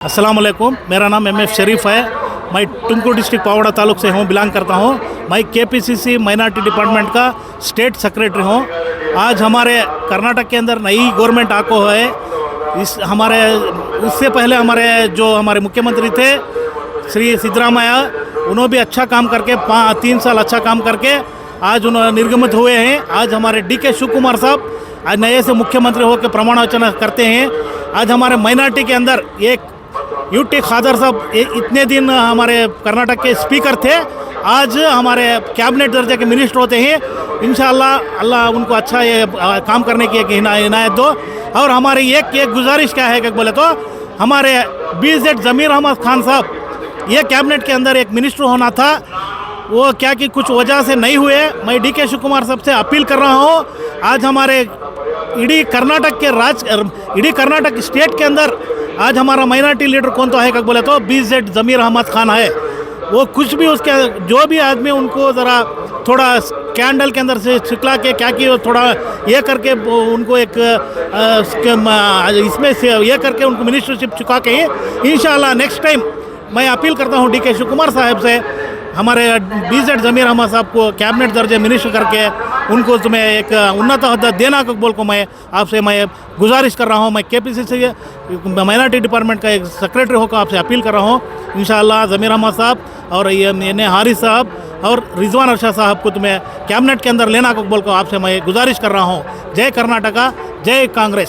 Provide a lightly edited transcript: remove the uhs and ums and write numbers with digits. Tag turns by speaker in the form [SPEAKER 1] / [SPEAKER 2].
[SPEAKER 1] अस्सलाम वालेकुम। मेरा नाम एमएफ शरीफ है। मैं तुमकुर डिस्ट्रिक्ट पावड़ा तालुक से हूँ, बिलोंग करता हूँ। मैं केपीसीसी माइनॉरिटी डिपार्टमेंट का स्टेट सेक्रेटरी हूँ। आज हमारे कर्नाटक के अंदर नई गवर्नमेंट आको है। उससे पहले हमारे मुख्यमंत्री थे श्री सिद्धरामैया, उन्होंने भी अच्छा काम करके 3 साल अच्छा काम करके आज उन्होंने निर्गमित हुए हैं। आज हमारे डीके शिवकुमार साहब आज नए से मुख्यमंत्री होकर प्रमाण वचन करते हैं। आज हमारे माइनॉरिटी के अंदर एक यूटी खादर साहब इतने दिन हमारे कर्नाटक के स्पीकर थे, आज हमारे कैबिनेट दर्जे के मिनिस्टर होते हैं। इंशाअल्लाह अल्लाह उनको अच्छा ये काम करने की एक इनायत दो। और हमारी एक गुजारिश क्या है कि बोले तो हमारे BZ ज़मीर अहमद खान साहब ये कैबिनेट के अंदर एक मिनिस्टर होना था, वो क्या कि कुछ वजह से नहीं हुए। मैं डीके शिवकुमार साहब से अपील कर रहा हूँ। आज हमारे इडी कर्नाटक स्टेट के अंदर आज हमारा माइनॉरिटी लीडर कौन तो है क्या बोले तो BZ ज़मीर अहमद खान है। वो कुछ भी उसके जो भी आदमी उनको ज़रा थोड़ा स्कैंडल के अंदर से छिकला के क्या कि थोड़ा ये करके उनको एक इसमें से ये करके उनको मिनिस्टरशिप चुका के इंशाअल्लाह नेक्स्ट टाइम मैं अपील करता हूँ डीके शिवकुमार साहब से हमारे BZ ज़मीर अहमद साहब को कैबिनेट दर्जे मिनिस्टर करके उनको तुम्हें एक उन्नत अहदा देना को बोल को मैं आपसे गुजारिश कर रहा हूँ। मैं KPCC माइनॉरिटी डिपार्टमेंट का एक सेक्रेटरी होकर आपसे अपील कर रहा हूँ। इंशाअल्लाह ज़मीर अहमद साहब और ये हारिस साहब और रिजवान अरशद साहब को तुम्हें कैबिनेट के अंदर लेना को बोल को आपसे मैं गुजारिश कर रहा हूँ। जय कर्नाटका, जय कांग्रेस।